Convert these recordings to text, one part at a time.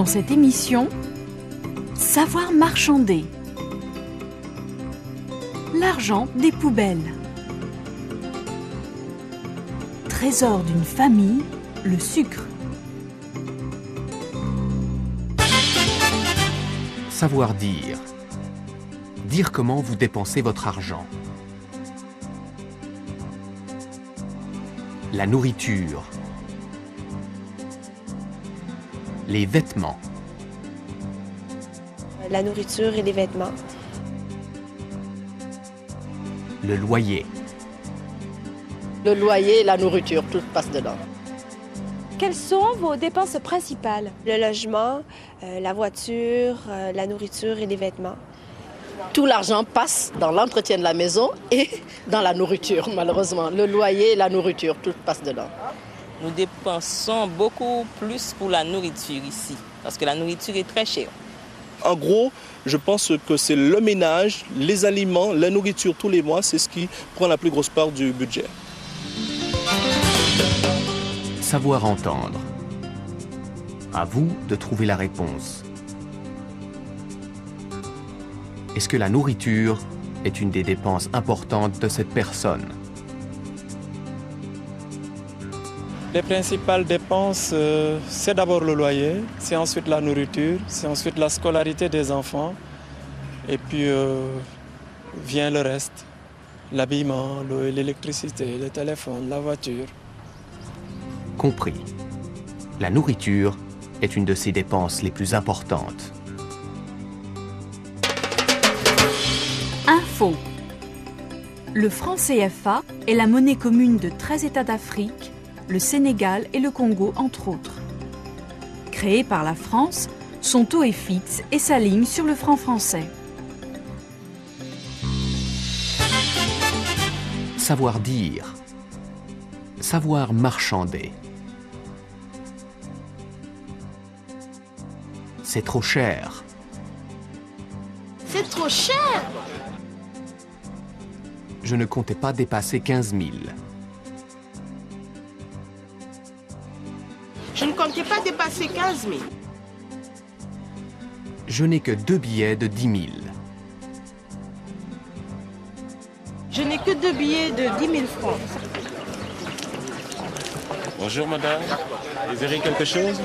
Dans cette émission, Savoir marchander. L'argent des poubelles. Trésor d'une famille, le sucre. Savoir dire. Dire comment vous dépensez votre argent. La nourriture. Les vêtements. La nourriture et les vêtements. Le loyer. Le loyer et la nourriture, tout passe dedans. Quelles sont vos dépenses principales? Le logement, la voiture, la nourriture et les vêtements. Tout l'argent passe dans l'entretien de la maison et dans la nourriture, malheureusement. Le loyer et la nourriture, tout passe dedans. Nous dépensons beaucoup plus pour la nourriture ici, parce que la nourriture est très chère. En gros, je pense que c'est le ménage, les aliments, la nourriture tous les mois, c'est ce qui prend la plus grosse part du budget. Savoir entendre. À vous de trouver la réponse. Est-ce que la nourriture est une des dépenses importantes de cette personne? Les principales dépenses, c'est d'abord le loyer, c'est ensuite la nourriture, c'est ensuite la scolarité des enfants, et puis vient le reste, l'habillement, l'eau et l'électricité, le téléphone, la voiture. Compris. La nourriture est une de ces dépenses les plus importantes. Info. Le franc CFA est la monnaie commune de 13 États d'Afrique, le Sénégal et le Congo entre autres. Créé par la France, son taux est fixe et s'aligne sur le franc français. Savoir dire. Savoir marchander. C'est trop cher. C'est trop cher! Je ne comptais pas dépasser 15 000. Je ne comptais pas dépasser 15 000. Je n'ai que 2 billets de 10 000. Je n'ai que 2 billets de 10 000 francs. Bonjour madame, vous verrez quelque chose?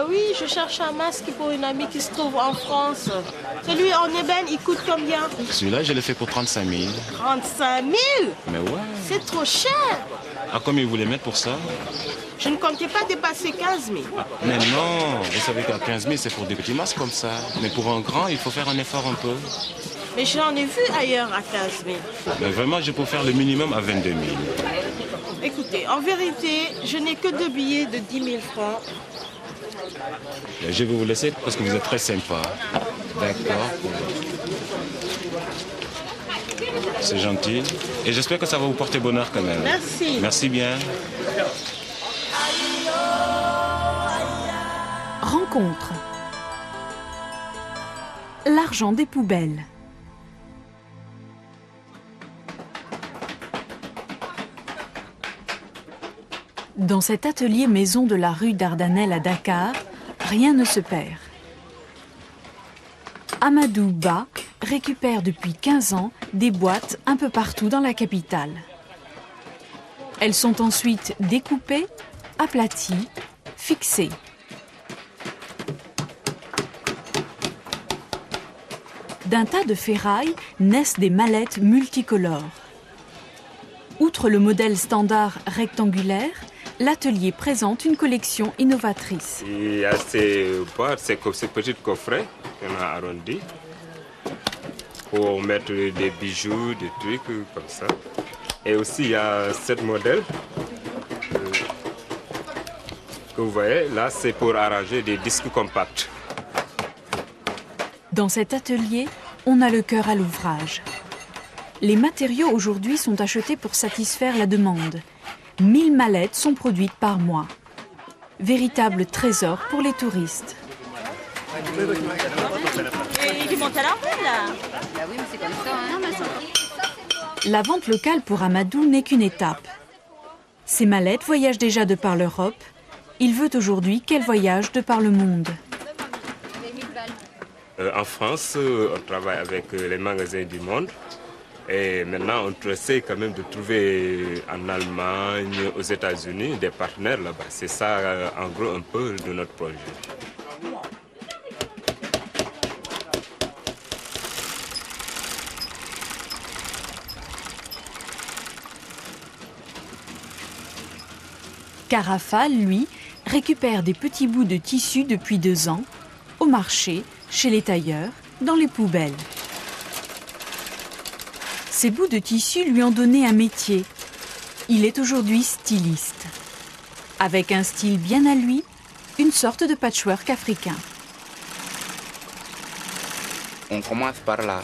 Oui, je cherche un masque pour une amie qui se trouve en France. Celui en ébène, il coûte combien? Celui-là, je l'ai fait pour 35 000. 35 000? Mais ouais. C'est trop cher. À combien vous voulez mettre pour ça? Je ne comptais pas dépasser 15 000. Mais non, vous savez qu'à 15 000, c'est pour des petits masques comme ça. Mais pour un grand, il faut faire un effort un peu. Mais j'en ai vu ailleurs à 15 000. Mais vraiment, je peux faire le minimum à 22 000. Écoutez, en vérité, je n'ai que 2 billets de 10 000 francs. Je vais vous laisser parce que vous êtes très sympa. D'accord. C'est gentil. Et j'espère que ça va vous porter bonheur quand même. Merci. Merci bien. Rencontre. L'argent des poubelles. Dans cet atelier maison de la rue Dardanelles à Dakar, rien ne se perd. Amadou Ba récupère depuis 15 ans des boîtes un peu partout dans la capitale. Elles sont ensuite découpées, aplaties, fixées. D'un tas de ferraille naissent des mallettes multicolores. Outre le modèle standard rectangulaire, l'atelier présente une collection innovatrice. Il y a ces boîtes, ces petits coffrets qu'on a arrondis pour mettre des bijoux, des trucs comme ça. Et aussi, il y a ce modèle que vous voyez. Là, c'est pour arranger des disques compacts. Dans cet atelier, on a le cœur à l'ouvrage. Les matériaux aujourd'hui sont achetés pour satisfaire la demande. 1000 mallettes sont produites par mois. Véritable trésor pour les touristes. Il monte à l'envers là. Oui, mais c'est comme ça. Hein. La vente locale pour Amadou n'est qu'une étape. Ces mallettes voyagent déjà de par l'Europe. Il veut aujourd'hui qu'elles voyagent de par le monde. En France, on travaille avec les magasins du monde. Et maintenant, on essaie quand même de trouver en Allemagne, aux États-Unis, des partenaires là-bas. C'est ça, en gros, un peu de notre projet. Carafal, lui, récupère des petits bouts de tissu depuis 2 ans, au marché, chez les tailleurs, dans les poubelles. Ces bouts de tissu lui ont donné un métier. Il est aujourd'hui styliste. Avec un style bien à lui, une sorte de patchwork africain. On commence par là.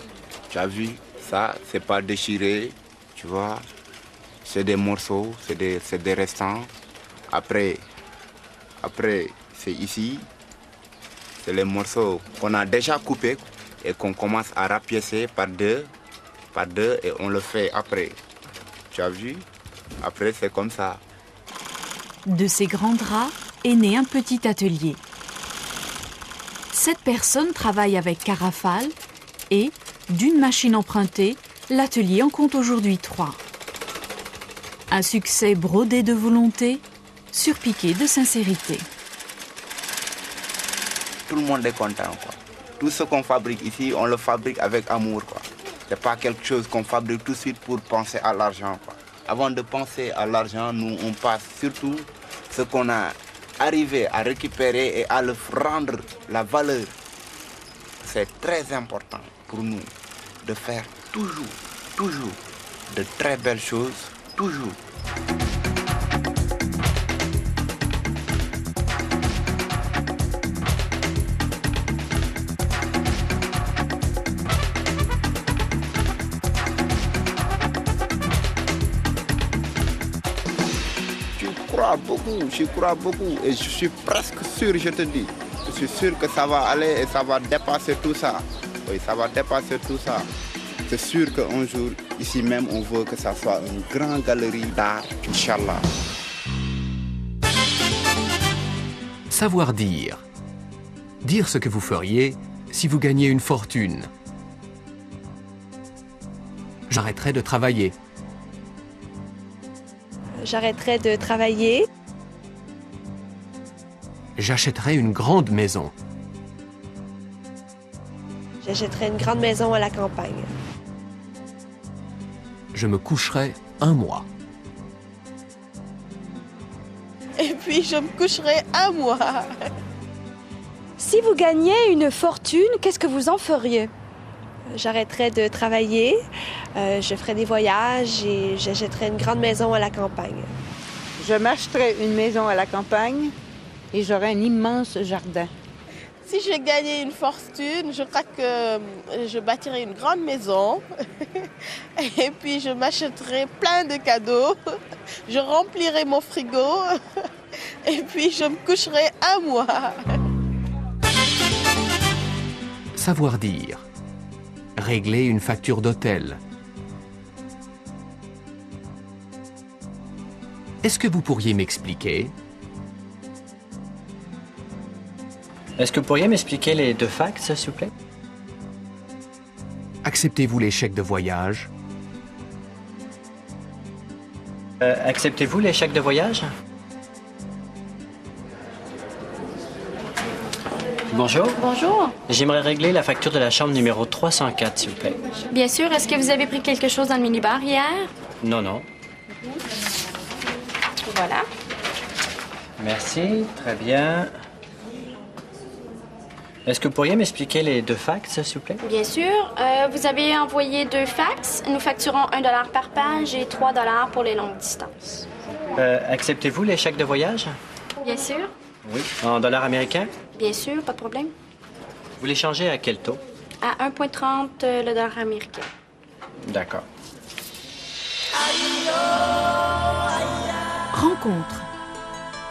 Tu as vu, ça, c'est pas déchiré, tu vois. C'est des morceaux, c'est des restants. Après, c'est ici. C'est les morceaux qu'on a déjà coupés et qu'on commence à rapiécer par deux et on le fait après. Tu as vu? Après, c'est comme ça. De ces grands draps est né un petit atelier. 7 personnes travaillent avec Carafal et, d'une machine empruntée, l'atelier en compte aujourd'hui 3. Un succès brodé de volonté, surpiqué de sincérité. Tout le monde est content, quoi. Tout ce qu'on fabrique ici, on le fabrique avec amour, quoi. C'est pas quelque chose qu'on fabrique tout de suite pour penser à l'argent, quoi. Avant de penser à l'argent, nous, on passe surtout ce qu'on a arrivé à récupérer et à le rendre la valeur. C'est très important pour nous de faire toujours de très belles choses, toujours. J'y crois beaucoup et je suis presque sûr, je te dis. Je suis sûr que ça va aller et ça va dépasser tout ça. Oui, ça va dépasser tout ça. C'est sûr qu'un jour, ici même, on veut que ça soit une grande galerie d'art, Inch'Allah. Savoir dire. Dire ce que vous feriez si vous gagniez une fortune. J'arrêterai de travailler. J'arrêterai de travailler. J'achèterai une grande maison. J'achèterai une grande maison à la campagne. Je me coucherai 1 mois. Et puis je me coucherai 1 mois. Si vous gagnez une fortune, qu'est-ce que vous en feriez? J'arrêterai de travailler, je ferai des voyages et j'achèterai une grande maison à la campagne. Je m'achèterai une maison à la campagne et j'aurai un immense jardin. Si je gagnais une fortune, je crois que je bâtirais une grande maison et puis je m'achèterais plein de cadeaux, je remplirais mon frigo et puis je me coucherai 1 mois. Savoir dire. Régler une facture d'hôtel. Est-ce que vous pourriez m'expliquer? Est-ce que vous pourriez m'expliquer les 2 facts, s'il vous plaît? Acceptez-vous les chèques de voyage? Acceptez-vous les chèques de voyage? Bonjour. Bonjour. J'aimerais régler la facture de la chambre numéro 304, s'il vous plaît. Bien sûr. Est-ce que vous avez pris quelque chose dans le minibar hier? Non, non. Voilà. Merci, très bien. Est-ce que vous pourriez m'expliquer les 2 fax, s'il vous plaît? Bien sûr. Vous avez envoyé 2 fax. Nous facturons $1 par page et $3 pour les longues distances. Acceptez-vous les chèques de voyage? Bien sûr. Oui. En dollars américains? Bien sûr, pas de problème. Vous les changez à quel taux? À 1,30 le dollar américain. D'accord. Rencontre.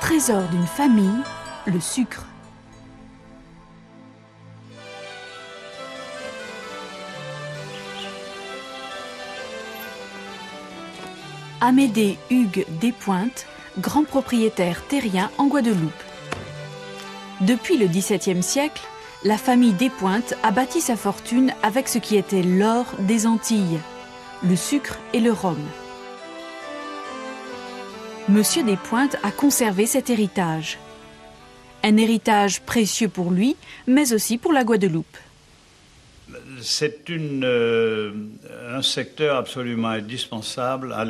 Trésor d'une famille, le sucre. Amédée Hugues Despointes, grand propriétaire terrien en Guadeloupe. Depuis le XVIIe siècle, la famille Despointes a bâti sa fortune avec ce qui était l'or des Antilles, le sucre et le rhum. Monsieur Despointes a conservé cet héritage. Un héritage précieux pour lui, mais aussi pour la Guadeloupe. C'est un secteur absolument indispensable à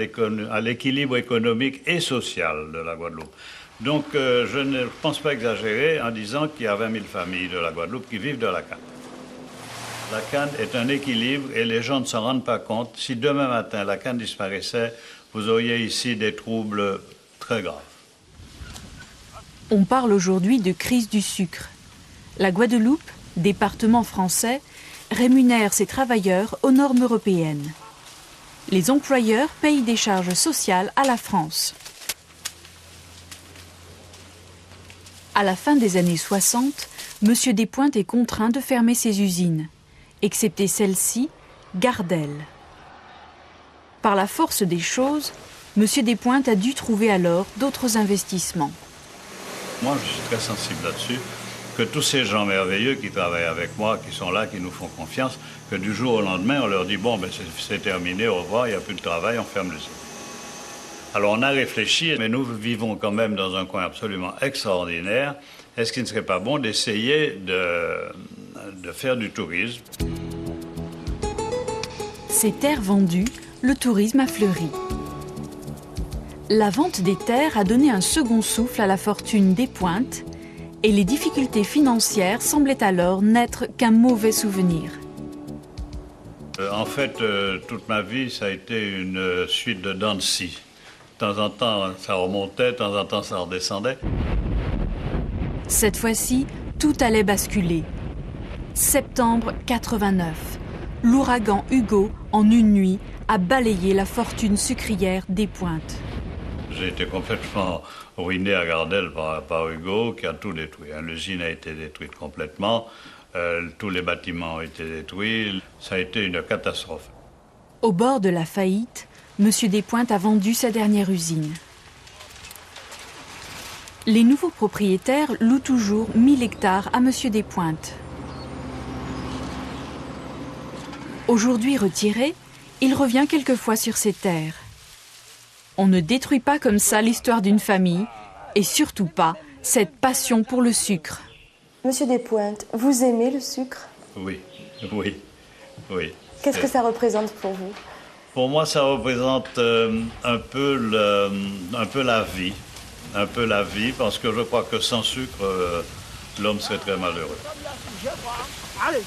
l'équilibre économique et social de la Guadeloupe. Donc je ne pense pas exagérer en disant qu'il y a 20 000 familles de la Guadeloupe qui vivent de la canne. La canne est un équilibre et les gens ne s'en rendent pas compte. Si demain matin la canne disparaissait, vous auriez ici des troubles très graves. On parle aujourd'hui de crise du sucre. La Guadeloupe, département français, rémunère ses travailleurs aux normes européennes. Les employeurs payent des charges sociales à la France. À la fin des années 60, M. Despointes est contraint de fermer ses usines, excepté celle-ci, Gardel. Par la force des choses, M. Despointes a dû trouver alors d'autres investissements. Moi, je suis très sensible là-dessus, que tous ces gens merveilleux qui travaillent avec moi, qui sont là, qui nous font confiance, que du jour au lendemain, on leur dit « bon, ben, c'est terminé, au revoir, il n'y a plus de travail, on ferme l'usine ». Alors on a réfléchi, mais nous vivons quand même dans un coin absolument extraordinaire. Est-ce qu'il ne serait pas bon d'essayer de faire du tourisme? Ces terres vendues, le tourisme a fleuri. La vente des terres a donné un second souffle à la fortune Despointes et les difficultés financières semblaient alors n'être qu'un mauvais souvenir. En fait, toute ma vie, ça a été une suite de dents de scie. De temps en temps, ça remontait, de temps en temps, ça redescendait. Cette fois-ci, tout allait basculer. Septembre 89. L'ouragan Hugo, en une nuit, a balayé la fortune sucrière Despointes. J'ai été complètement ruiné à Gardel par Hugo, qui a tout détruit. L'usine a été détruite complètement, tous les bâtiments ont été détruits. Ça a été une catastrophe. Au bord de la faillite, M. Despointes a vendu sa dernière usine. Les nouveaux propriétaires louent toujours 1000 hectares à M. Despointes. Aujourd'hui retiré, il revient quelquefois sur ses terres. On ne détruit pas comme ça l'histoire d'une famille, et surtout pas cette passion pour le sucre. Monsieur Despointes, vous aimez le sucre? Oui. Qu'est-ce que ça représente pour vous? Pour moi, ça représente un peu la vie. Un peu la vie, parce que je crois que sans sucre, l'homme serait très malheureux. Allez,